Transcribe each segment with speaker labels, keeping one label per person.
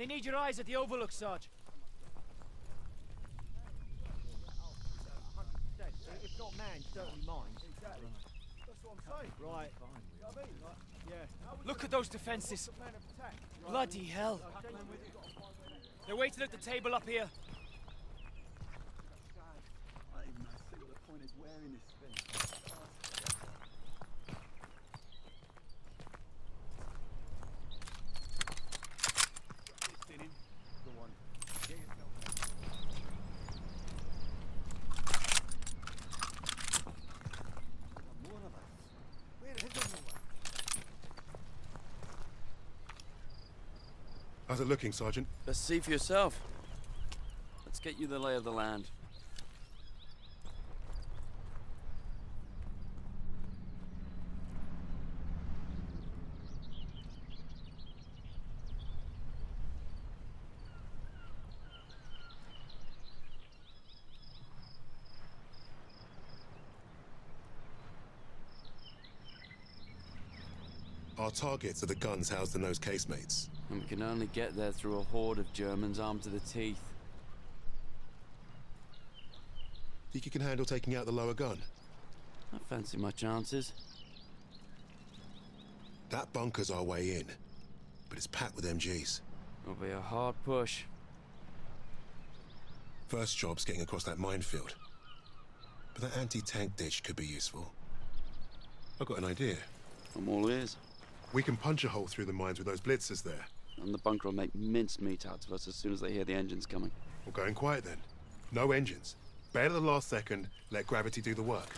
Speaker 1: They need your eyes at the overlook, Sarge.
Speaker 2: If not manned, certainly mine. Exactly. That's what I'm saying. Right. You know what I mean? Like, yeah.
Speaker 1: Look at those defences. Bloody hell. They're waiting at the table up here.
Speaker 3: I don't even know what the point is wearing this thing. Go on. Get yourself more of us. Where is everyone?
Speaker 4: How's it looking, Sergeant?
Speaker 5: Best see for yourself. Let's get you the lay of the land.
Speaker 4: Our targets are the guns housed in those casemates.
Speaker 5: And we can only get there through a horde of Germans armed to the teeth.
Speaker 4: Think you can handle taking out the lower gun?
Speaker 5: I fancy my chances.
Speaker 4: That bunker's our way in, but it's packed with MGs.
Speaker 5: It'll be a hard push.
Speaker 4: First job's getting across that minefield. But that anti-tank ditch could be useful. I've got an idea.
Speaker 5: I'm all ears.
Speaker 4: We can punch a hole through the mines with those blitzers there.
Speaker 5: And the bunker will make mincemeat out of us as soon as they hear the engines coming.
Speaker 4: We're going quiet then. No engines. Bail at the last second, let gravity do the work.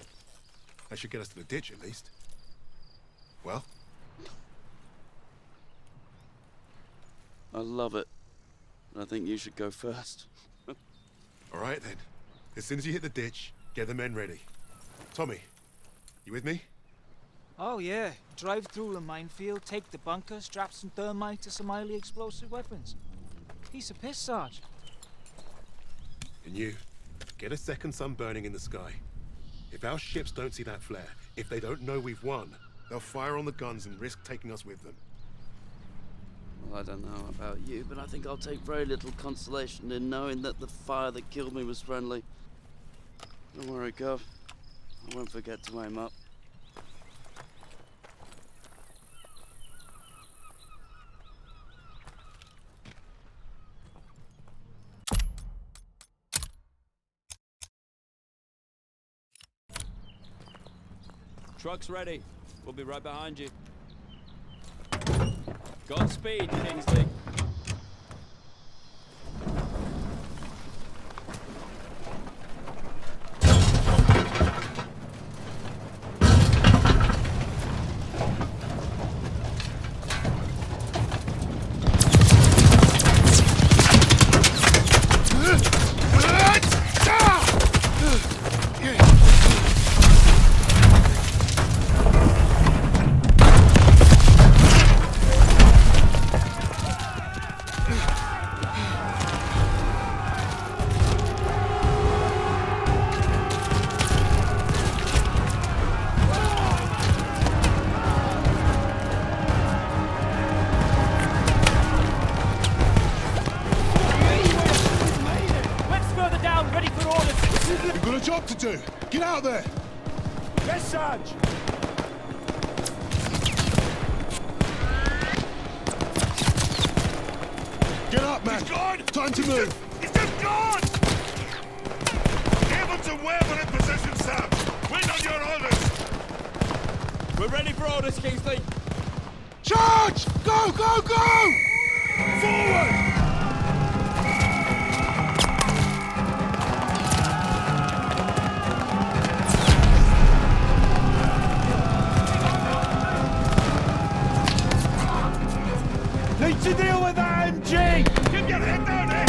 Speaker 4: That should get us to the ditch at least. Well?
Speaker 5: I love it. I think you should go first.
Speaker 4: All right then. As soon as you hit the ditch, get the men ready. Tommy, you with me?
Speaker 1: Oh yeah, drive through the minefield, take the bunker, strap some thermite to some highly explosive weapons. Piece of piss, Sarge.
Speaker 4: And you, get a second sun burning in the sky. If our ships don't see that flare, if they don't know we've won, they'll fire on the guns and risk taking us with them.
Speaker 5: Well, I don't know about you, but I think I'll take very little consolation in knowing that the fire that killed me was friendly. Don't worry, Gov. I won't forget to aim up.
Speaker 6: Truck's ready. We'll be right behind you. Godspeed, Kingsley.
Speaker 4: Job to do! Get out there!
Speaker 2: Yes, Sarge!
Speaker 4: Get up, man!
Speaker 7: He's gone!
Speaker 4: Time to move!
Speaker 7: He's just gone! Able to weapon in position, Sam! Wait on your orders!
Speaker 6: We're ready for orders, Kingsley.
Speaker 4: Charge! Go, go, go!
Speaker 7: Forward!
Speaker 2: Need to deal with that MG!
Speaker 7: Keep your head down, eh?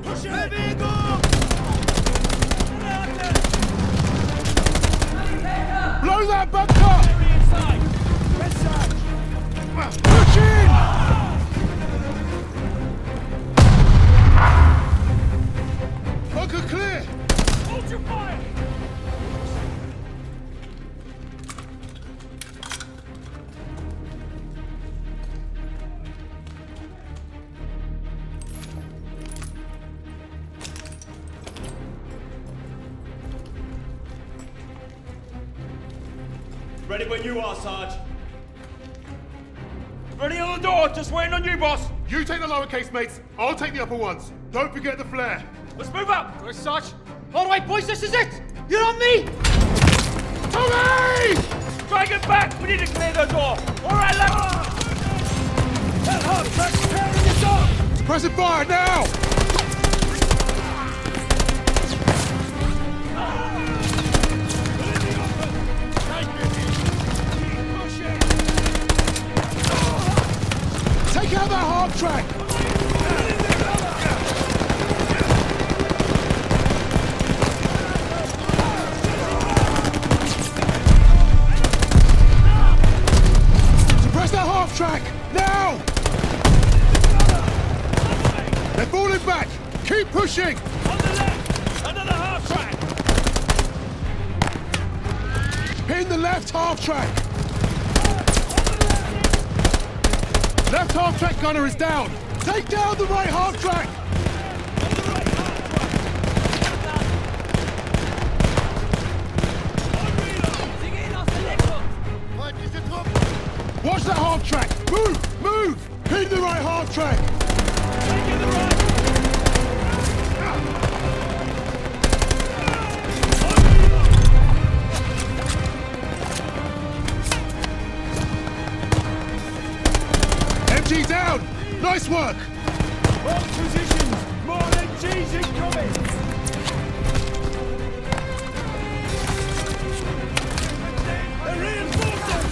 Speaker 7: Push it!
Speaker 4: Blow that bunker!
Speaker 2: Yes, Sarge!
Speaker 4: Push in! Bunker clear!
Speaker 7: Hold your fire!
Speaker 6: Ready when you are, Sarge. Ready on the door, just waiting on you, boss.
Speaker 4: You take the lowercase, mates. I'll take the upper ones. Don't forget the flare.
Speaker 6: Let's move up.
Speaker 2: Go, Sarge. All right, boys, this is it. You're on me.
Speaker 4: Tommy!
Speaker 6: Drag it back. We need to clear the door. All right, left. That hard track's tearing this up.
Speaker 4: Suppressive fire now! Take out that half track! Suppress that half track! Now! They're falling back! Keep pushing!
Speaker 6: On the left. Another half track.
Speaker 4: Pin the left half track! Left half track gunner is down! Take down the right half track! Watch that half track! Move! Move! Pin the right half track! MG down! Nice work!
Speaker 6: Hold positions. More MGs incoming. They're reinforcing.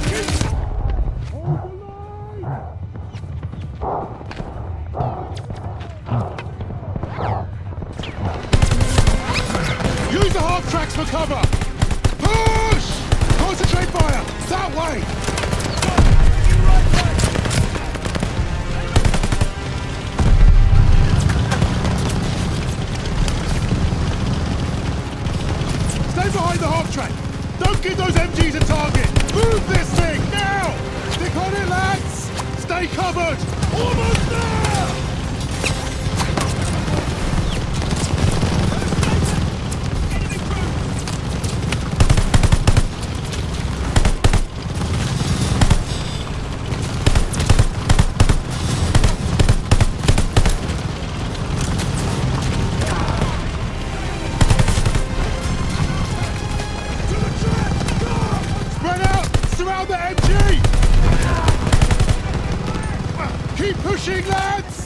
Speaker 4: Use the half tracks for cover! Push! Concentrate fire! That way! Stay behind the half track! Don't give those MGs a target! Move this thing, now! Stick on it, lads! Stay covered! Almost there! Spread out! Surround the MG! Keep pushing, lads!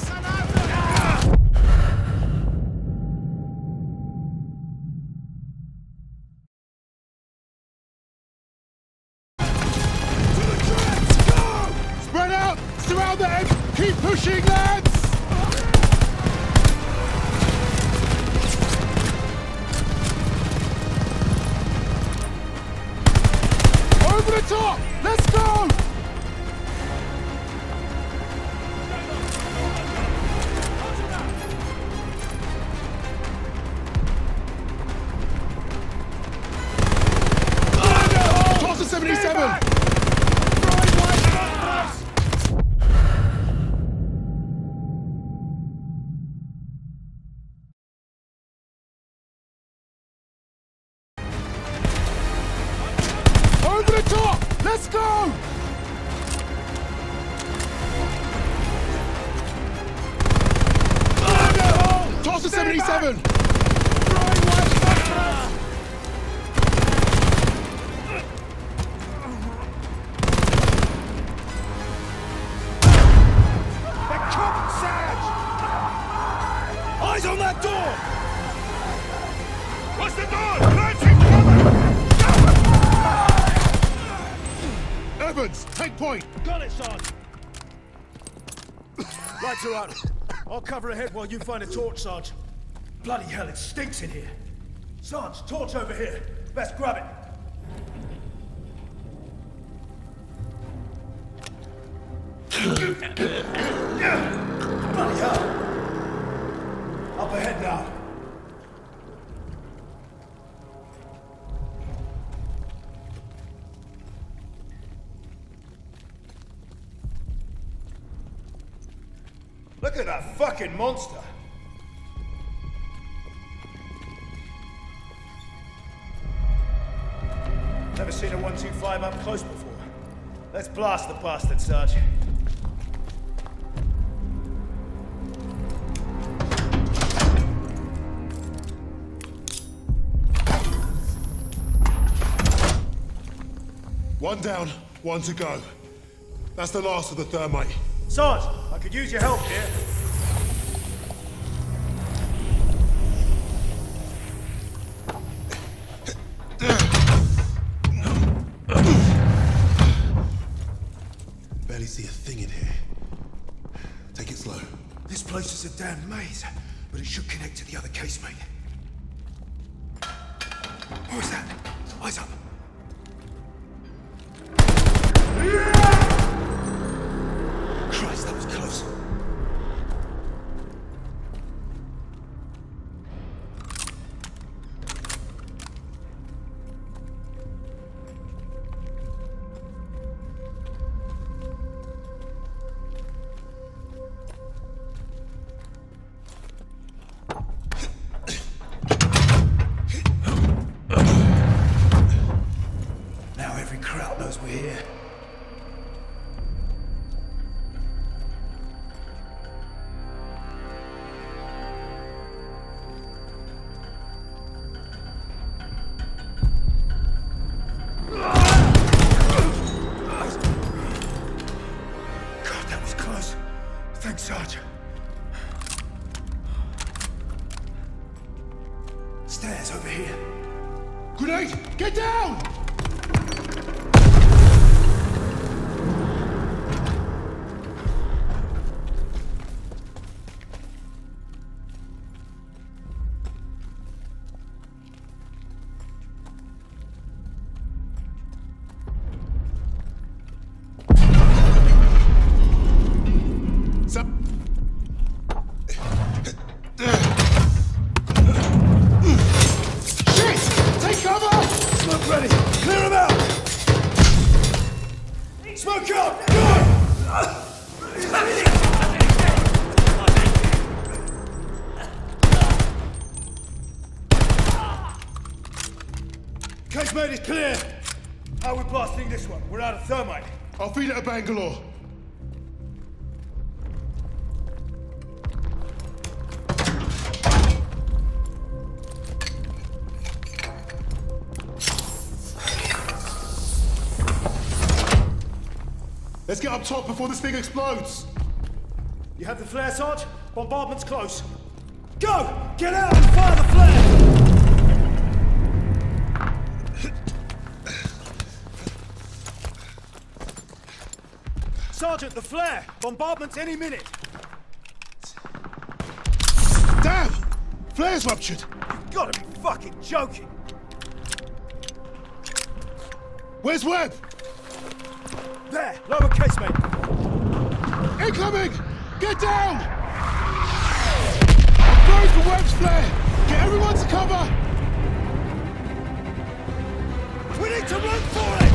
Speaker 4: Spread out! Surround the MG! Keep pushing, lads! Over the top! Let's go! Toss the 77! Over the top! Let's go! Toss the 77!
Speaker 7: They're coming, Sarge! Eyes on that door! What's the door? Lancing cover!
Speaker 4: Evans, take point!
Speaker 2: Got it, Sarge. Lights are out. I'll cover ahead while you find a torch, Sarge. Bloody hell, it stinks in here. Sarge, torch over here. Best grab it. Bloody hell. Up ahead now. Look at that fucking monster. Never seen a 125 up close before. Let's blast the bastard, Sarge.
Speaker 4: One down, one to go. That's the last of the thermite.
Speaker 2: Sarge, I could use your help here.
Speaker 4: Barely see a thing in here. Take it slow.
Speaker 2: This place is a damn maze, but it should connect to the other casemate. What was that? Eyes up. Christ, that was close. Now every crowd knows we're here. God, that was close. Thanks, Sarge. Stairs over here.
Speaker 4: Grenade! Get down!
Speaker 2: Smoke ready! Clear him out! Smoke up! Go! Casemate is clear! How are we blasting this one? We're out of thermite.
Speaker 4: I'll feed it to Bangalore. Let's get up top before this thing explodes.
Speaker 2: You have the flare, Sarge? Bombardment's close. Go! Get out and fire the flare! Sergeant, the flare! Bombardment's any minute!
Speaker 4: Damn! Flare's ruptured.
Speaker 2: You've gotta be fucking joking!
Speaker 4: Where's Webb?
Speaker 2: There! Lower casemate!
Speaker 4: Incoming! Get down! I'm going for Webb's flare! Get everyone to cover!
Speaker 2: We need to run for it!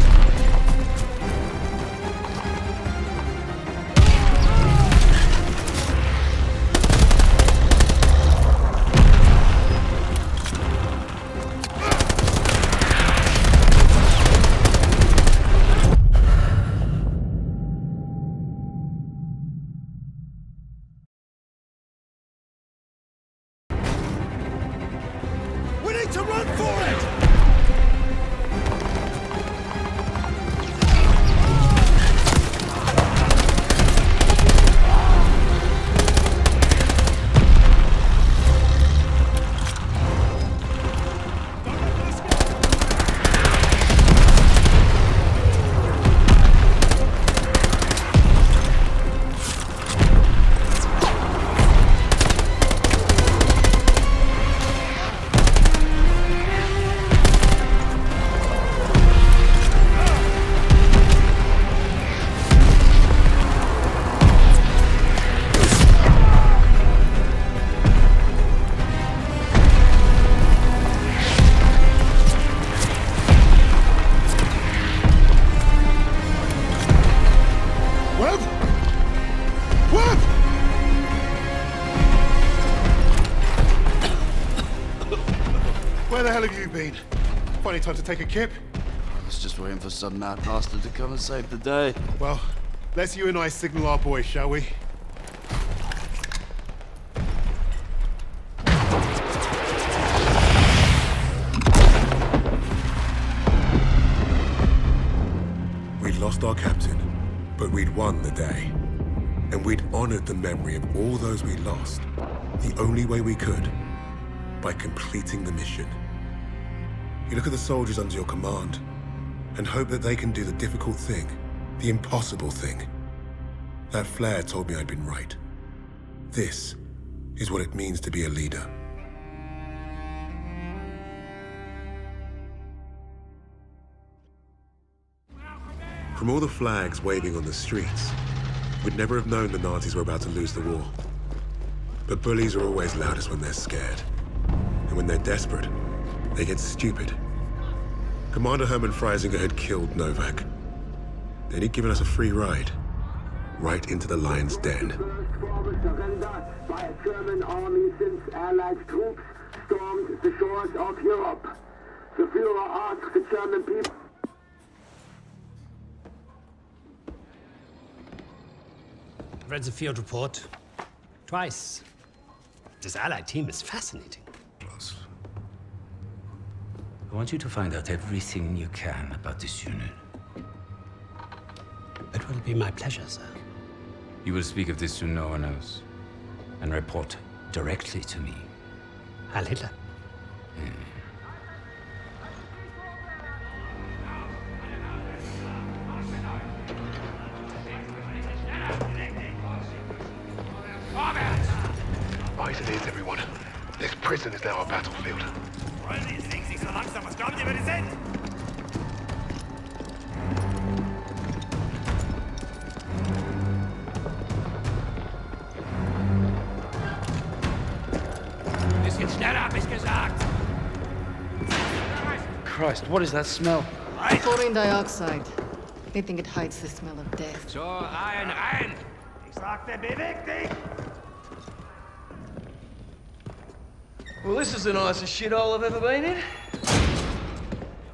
Speaker 2: We need to run for it!
Speaker 4: Webb? Webb! Where the hell have you been? Funny time to take a kip.
Speaker 5: was just waiting for some mad bastard to come and save the day.
Speaker 4: Well, let's you and I signal our boys, shall we? We'd lost our captain, but we'd won the day. And we'd honored the memory of all those we lost, the only way we could, by completing the mission. You look at the soldiers under your command, and hope that they can do the difficult thing, the impossible thing. That flare told me I'd been right. This is what it means to be a leader. From all the flags waving on the streets, we'd never have known the Nazis were about to lose the war. But bullies are always loudest when they're scared. And when they're desperate, they get stupid. Commander Hermann Freisinger had killed Novak. Then he'd given us a free ride, right into the lion's den.
Speaker 8: First surrender by a German army since Allied troops stormed the shores of Europe. The Führer asked the German people.
Speaker 9: I've read the field report twice. This Allied team is fascinating.
Speaker 10: I want you to find out everything you can about this unit.
Speaker 9: It will be my pleasure, sir.
Speaker 10: You will speak of this to no one else, and report directly to me.
Speaker 9: Heil Hitler.
Speaker 4: Right it is, everyone. This prison is now a battlefield.
Speaker 7: Wollen die Dings nicht so langsam? Was glauben Sie, wer die sind?
Speaker 6: Bisschen schneller, hab ich gesagt!
Speaker 5: Christ, what is that smell?
Speaker 11: Chlorine dioxide. They think it hides the smell of death.
Speaker 6: So, rein!
Speaker 7: Ich sagte, beweg dich!
Speaker 12: Well, this is the nicest shithole I've ever been in.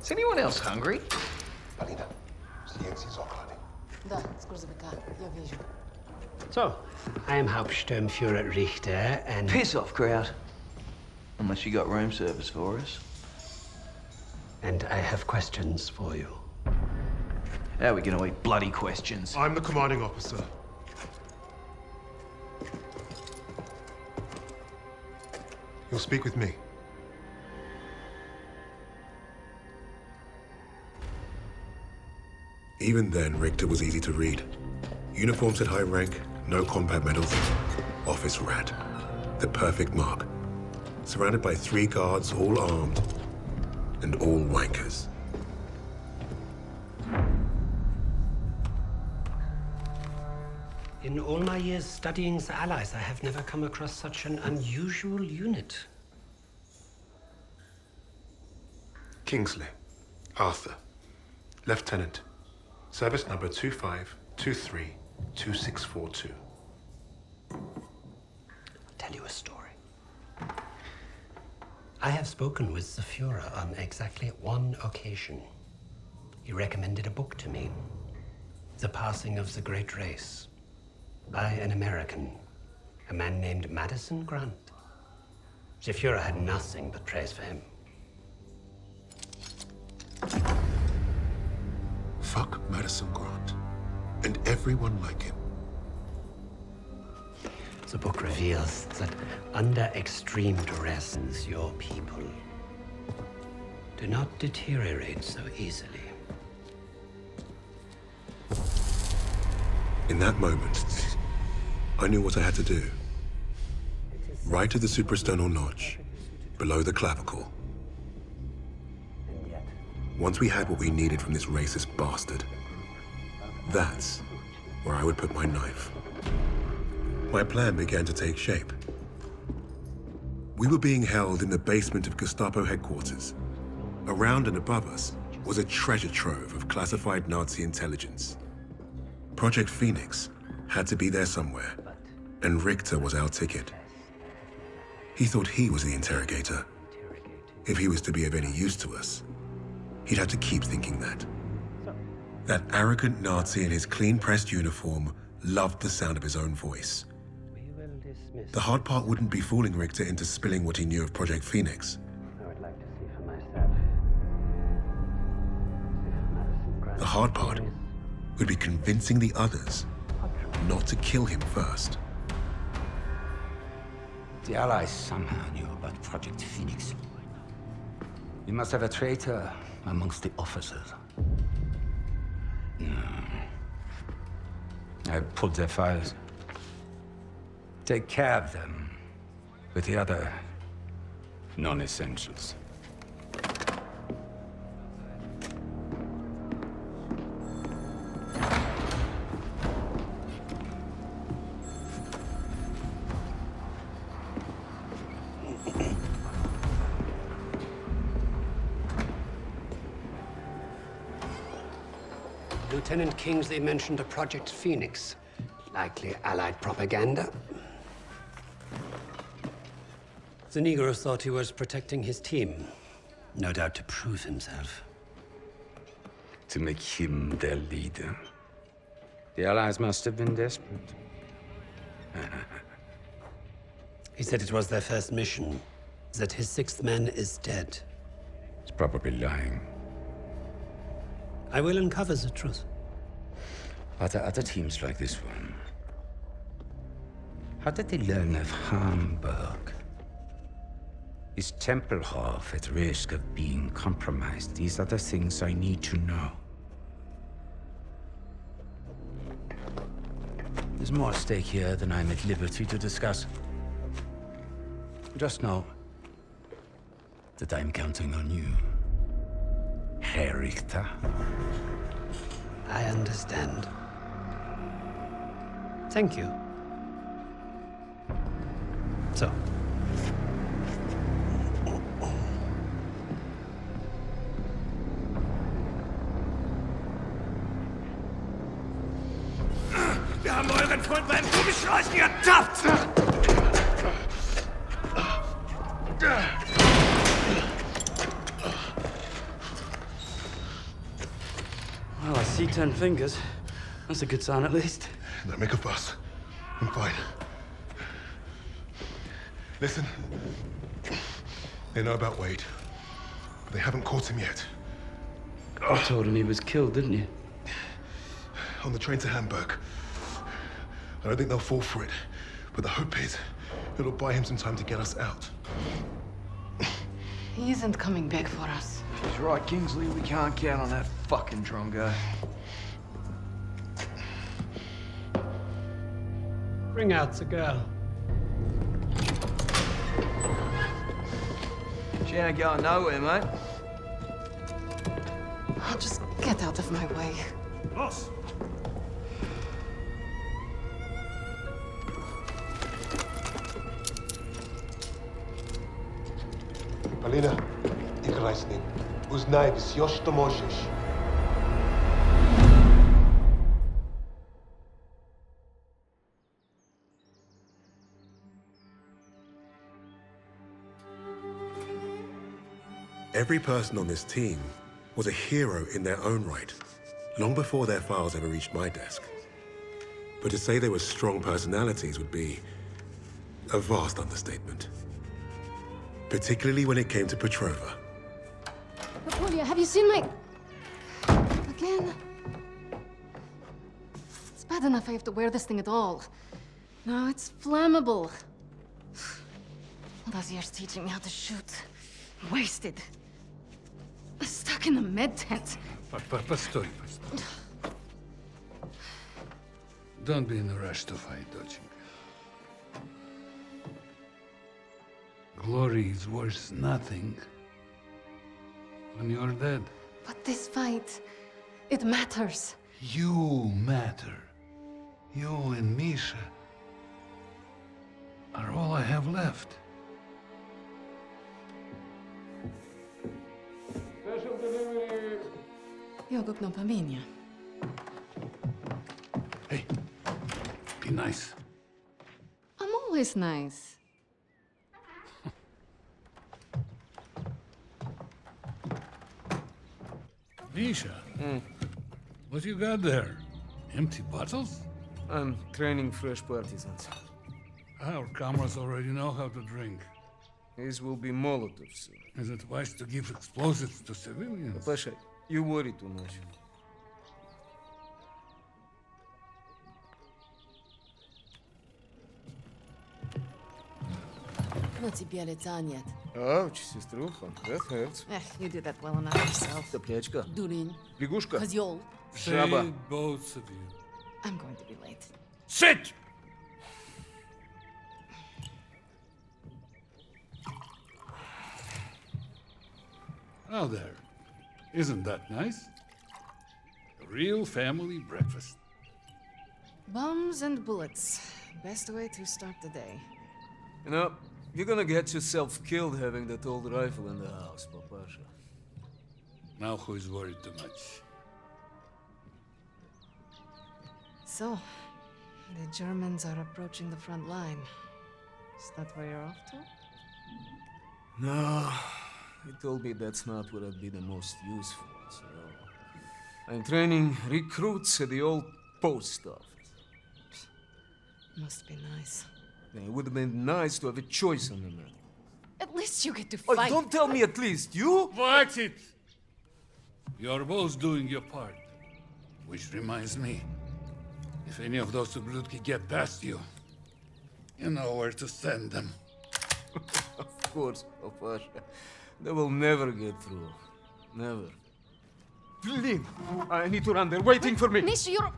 Speaker 12: Is anyone else hungry?
Speaker 11: Da, scurzavika, ja wierzę.
Speaker 9: So, I am Hauptsturmführer Richter, and...
Speaker 12: Piss off, crowd. Unless you got room service for us.
Speaker 9: And I have questions for you.
Speaker 12: How are we gonna eat bloody questions?
Speaker 4: I'm the commanding officer. You'll speak with me. Even then, Richter was easy to read. Uniform said high rank, no combat medals. Office rat. The perfect mark. Surrounded by 3 guards, all armed, and all wankers.
Speaker 9: In all my years studying the Allies, I have never come across such an unusual unit.
Speaker 4: Kingsley. Arthur. Lieutenant. Service number 25232642.
Speaker 9: I'll tell you a story. I have spoken with the Führer on exactly one occasion. He recommended a book to me, The Passing of the Great Race, by an American, a man named Madison Grant. The Führer had nothing but praise for him.
Speaker 4: Fuck Madison Grant. And everyone like him.
Speaker 9: The book reveals that under extreme duress, your people do not deteriorate so easily.
Speaker 4: In that moment, I knew what I had to do. Right at the suprasternal notch, below the clavicle. Once we had what we needed from this racist bastard, that's where I would put my knife. My plan began to take shape. We were being held in the basement of Gestapo headquarters. Around and above us was a treasure trove of classified Nazi intelligence. Project Phoenix had to be there somewhere, and Richter was our ticket. He thought he was the interrogator, if he was to be of any use to us. he'd have to keep thinking that. That arrogant Nazi in his clean-pressed uniform loved the sound of his own voice. The hard part wouldn't be fooling Richter into spilling what he knew of Project Phoenix.
Speaker 9: I would like to see for myself.
Speaker 4: The hard part would be convincing the others not to kill him first.
Speaker 10: The Allies somehow knew about Project Phoenix. You must have a traitor amongst the officers. No. I pulled their files. Take care of them with the other non-essentials.
Speaker 9: Lieutenant Kingsley mentioned a Project Phoenix. Likely Allied propaganda. The Negro thought he was protecting his team. No doubt to prove himself.
Speaker 10: To make him their leader. The Allies must have been desperate.
Speaker 9: He said it was their first mission. That his sixth man is dead.
Speaker 10: He's probably lying.
Speaker 9: I will uncover the truth.
Speaker 10: Are there other teams like this one? How did they learn of Hamburg? Is Tempelhof at risk of being compromised? These are the things I need to know. There's more at stake here than I'm at liberty to discuss. Just know that I'm counting on you, Herr Richter.
Speaker 9: I understand. Thank you. So.
Speaker 6: Wir haben euren Freund beim Gummischleichen ertappt!
Speaker 5: Well, I see 10 fingers. That's a good sign, at least.
Speaker 7: Don't make a fuss. I'm fine. Listen. They know about Wade. But they haven't caught him yet.
Speaker 5: You told him he was killed, didn't you?
Speaker 7: On the train to Hamburg. I don't think they'll fall for it. But the hope is, it'll buy him some time to get us out.
Speaker 11: He isn't coming back for us.
Speaker 12: He's right, Kingsley. We can't count on that fucking drongo.
Speaker 9: Bring out the girl.
Speaker 12: She ain't going nowhere, mate.
Speaker 11: Oh, just get out of my way.
Speaker 2: Boss!
Speaker 4: Alina, Ikrajsnin, uznaj все, что можешь. Every person on this team was a hero in their own right, long before their files ever reached my desk. But to say they were strong personalities would be a vast understatement. Particularly when it came to Petrova.
Speaker 11: Napoleon, have you seen my... Again? It's bad enough I have to wear this thing at all. Now it's flammable. All those years teaching me how to shoot. Wasted. Stuck in the med tent.
Speaker 13: Постой. Don't be in a rush to fight, доченька. Glory is worth nothing when you're dead.
Speaker 11: But this fight, it matters.
Speaker 13: You matter. You and Misha are all I have left.
Speaker 11: Io kupno pamięć.
Speaker 13: Hey, be nice.
Speaker 11: I'm always nice.
Speaker 13: Misha, what you got there? Empty bottles?
Speaker 12: I'm training fresh partisans.
Speaker 13: Our comrades already know how to drink.
Speaker 12: These will be Molotovs soon.
Speaker 13: Is it wise to give explosives to civilians?
Speaker 12: Pasha, you worry too much.
Speaker 11: Ну тебе лица нет.
Speaker 12: Ouch, сеструха, that hurts.
Speaker 11: You do that well enough yourself.
Speaker 12: Соплячка.
Speaker 11: Дурень.
Speaker 12: Лягушка.
Speaker 11: Козёл.
Speaker 12: Жаба.
Speaker 13: Say it, both of you.
Speaker 11: I'm going to be late.
Speaker 12: Sit!
Speaker 13: Now there. Isn't that nice? A real family breakfast.
Speaker 11: Bombs and bullets. Best way to start the day.
Speaker 12: You know, you're gonna get yourself killed having that old rifle in the house, Papasha.
Speaker 13: Now who is worried too much?
Speaker 11: So, the Germans are approaching the front line. Is that where you're off to?
Speaker 12: No, he told me that's not where I'd be the most useful, so... I'm training recruits at the old post office.
Speaker 11: Must be nice.
Speaker 12: It would have been nice to have a choice on the matter.
Speaker 11: At least you get to
Speaker 12: Oh,
Speaker 11: fight.
Speaker 12: don't tell me at least, you?
Speaker 13: Watch it! You're both doing your part. Which reminds me, if any of those Ублюдки get past you, you know where to send them.
Speaker 12: Of course, Papasha. They will never get through. Never. Blin! I need to run. They're waiting for me.
Speaker 11: Misha, you're...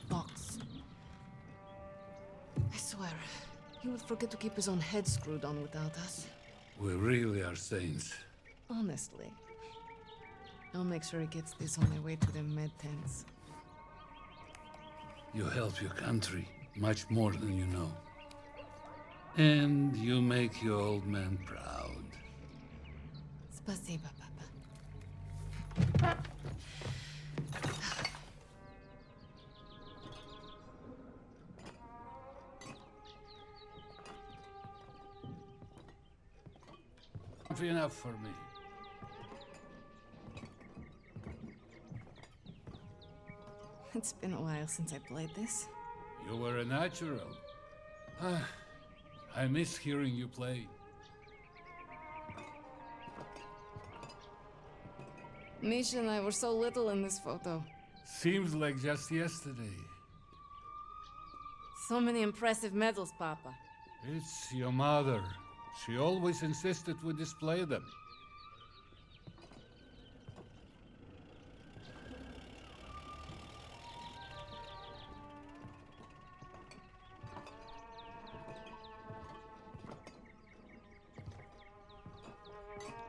Speaker 11: Box. I swear, he would forget to keep his own head screwed on without us.
Speaker 13: We really are saints.
Speaker 11: Honestly. I'll make sure he gets this on their way to the med tents.
Speaker 13: You help your country much more than you know. And you make your old man proud.
Speaker 11: Спасибо, Papa.
Speaker 13: Enough for me.
Speaker 11: It's been a while since I played this.
Speaker 13: You were a natural. I miss hearing you play.
Speaker 11: Misha and I were so little in this photo.
Speaker 13: Seems like just yesterday.
Speaker 11: So many impressive medals, Papa.
Speaker 13: It's your mother. She always insisted we display them.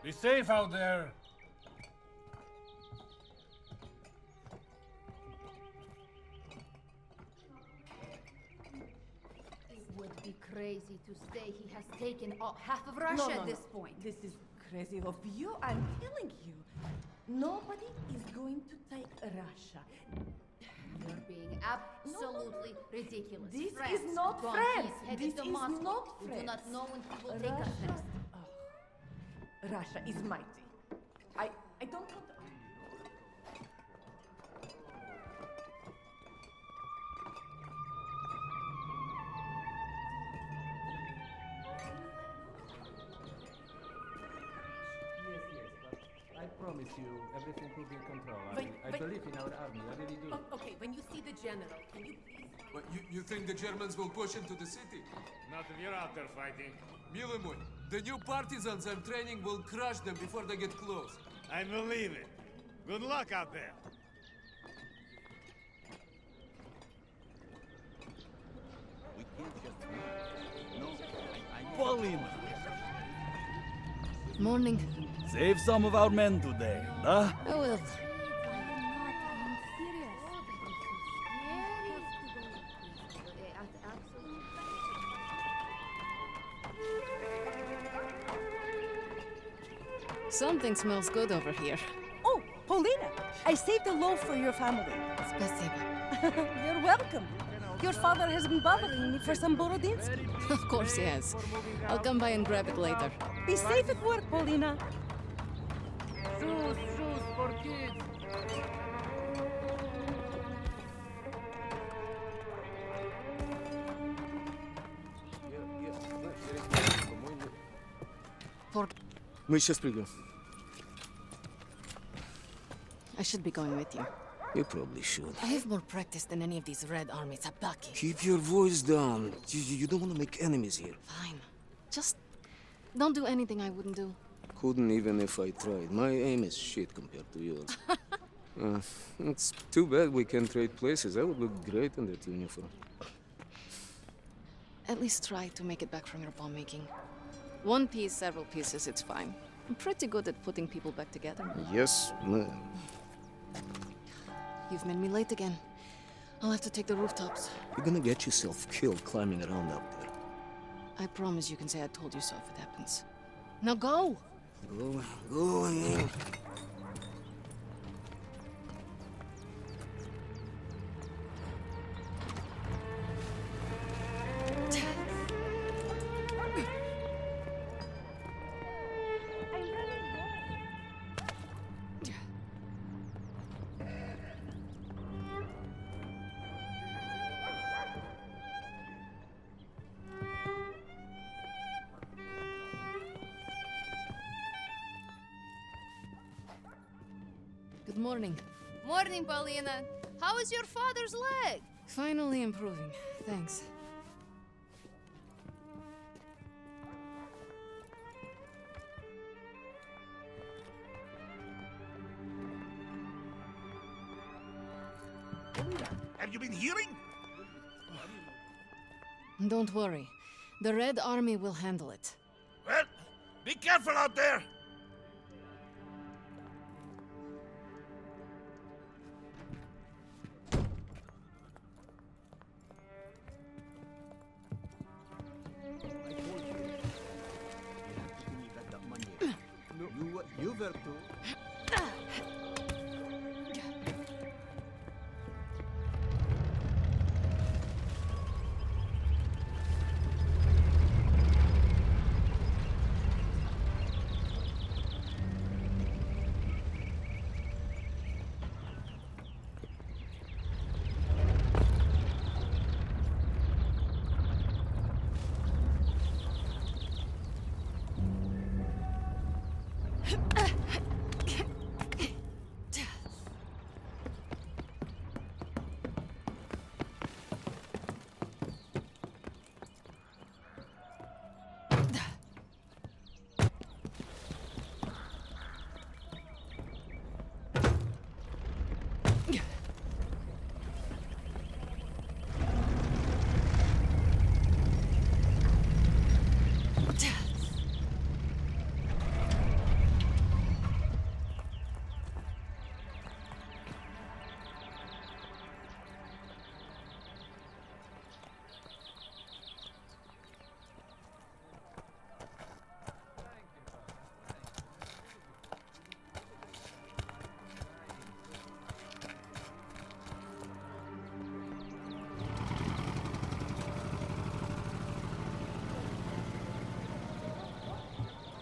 Speaker 13: Be safe out there.
Speaker 14: Would be crazy to say he has taken all, half of Russia at this point.
Speaker 15: This is crazy of you. I'm telling you, nobody is going to take Russia.
Speaker 14: You're being absolutely ridiculous.
Speaker 15: This
Speaker 14: France
Speaker 15: is not
Speaker 14: gone
Speaker 15: France.
Speaker 14: east, headed
Speaker 15: This
Speaker 14: to
Speaker 15: is
Speaker 14: Moscow.
Speaker 15: not
Speaker 14: We do
Speaker 15: France.
Speaker 14: not know when he will take us next.
Speaker 15: Russia is mighty. I don't want.
Speaker 16: I promise you, everything will be in control. I believe in our army, I really do.
Speaker 15: Okay, when you see the general, can you please?
Speaker 4: But you think the Germans will push into the city?
Speaker 6: Not if you're out there fighting.
Speaker 4: Mилый мой, the new partisans I'm training will crush them before they get close.
Speaker 6: I believe it. Good luck out there.
Speaker 17: Paulina,
Speaker 11: Morning.
Speaker 17: save some of our men today, huh?
Speaker 11: I will. Something smells good over here.
Speaker 15: Oh, Paulina, I saved a loaf for your family.
Speaker 11: Спасибо.
Speaker 15: You're welcome. Your father has been bothering me for some Borodinsky.
Speaker 11: Of course he has. I'll come by and grab it later.
Speaker 15: Be safe at work, Paulina.
Speaker 6: Shoes for kids.
Speaker 12: Мы сейчас придем.
Speaker 11: I should be going with you.
Speaker 12: You probably should.
Speaker 11: I have more practice than any of these Red Army Tabaki.
Speaker 12: Keep your voice down. You don't want to make enemies here.
Speaker 11: Fine. Just don't do anything I wouldn't do.
Speaker 12: Couldn't even if I tried. My aim is shit compared to yours. It's too bad we can't trade places. I would look great in that uniform.
Speaker 11: At least try to make it back from your bomb making. One piece, several pieces, it's fine. I'm pretty good at putting people back together.
Speaker 12: Yes, ma'am.
Speaker 11: You've made me late again. I'll have to take the rooftops.
Speaker 12: You're gonna get yourself killed climbing around up there.
Speaker 11: I promise you can say I told you so if it happens. Now go!
Speaker 12: Going.
Speaker 11: Good morning.
Speaker 14: Morning, Paulina. How is your father's leg?
Speaker 11: Finally improving. Thanks.
Speaker 18: Have you been hearing?
Speaker 11: Don't worry. The Red Army will handle it.
Speaker 18: Well, be careful out there!
Speaker 3: You were too.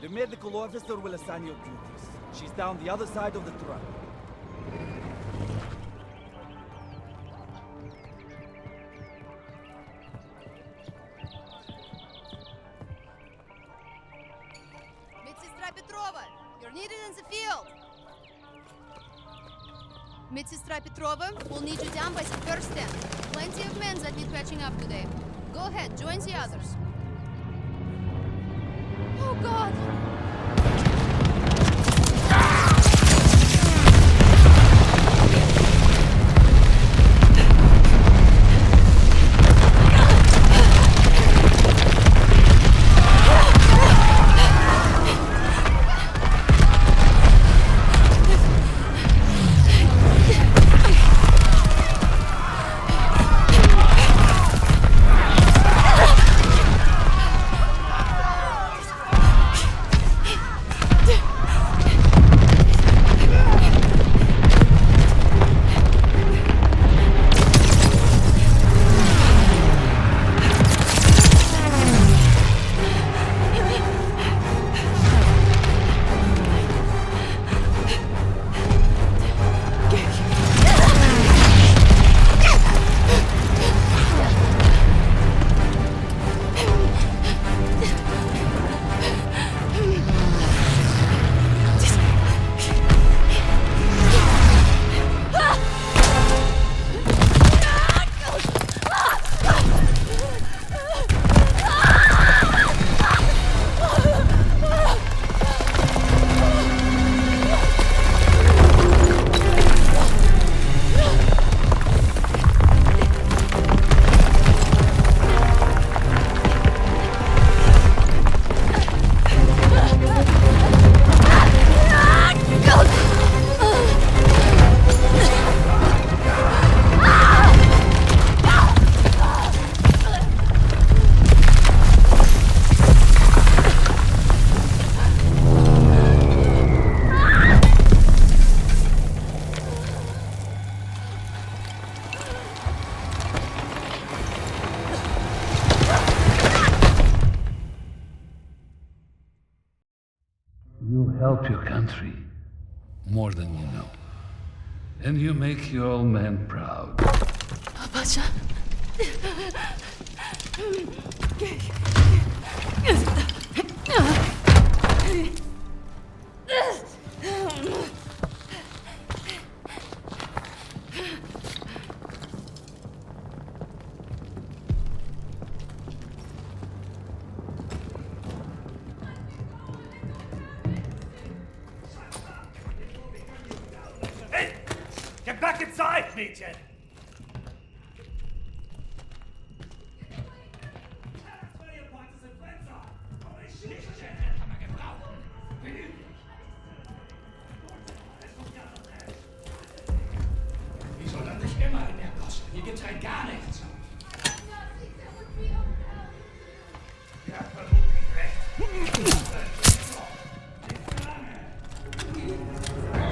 Speaker 17: The medical officer will assign your duties. She's down the other side of the truck.
Speaker 14: Медсестра Petrova, you're needed in the field. Медсестра Petrova, we'll need you down by the first stand. Plenty of men that need patching up today. Go ahead, join the others. Oh, God!
Speaker 13: help your country more than you know. And you make your old man proud.
Speaker 11: Pacha.
Speaker 6: Hey! Get back inside, Mädchen!
Speaker 10: Wieso lande ich immer in der Gosse? Hier gibt's halt gar nichts. Ja, vermutlich recht.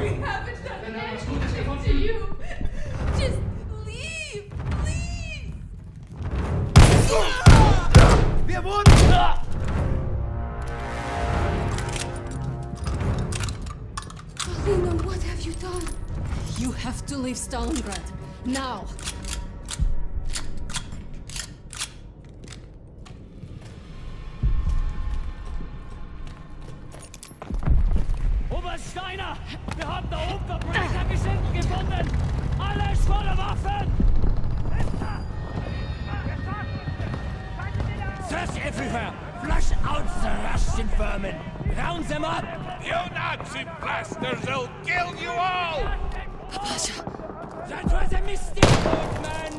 Speaker 15: We haven't done anything to you. Just leave, please.
Speaker 6: Wir wurden...
Speaker 11: Alina, what have you done? You have to leave Stalingrad. Now.
Speaker 6: Oberst Steiner! Wir haben da oben Verbrechergeschichten gefunden! Alles voller Waffen!
Speaker 17: Search everywhere! Flush out the Russian vermin! Round them up!
Speaker 18: You Nazi blasters will kill you all!
Speaker 11: Pasha.
Speaker 17: That was a mistake, old man!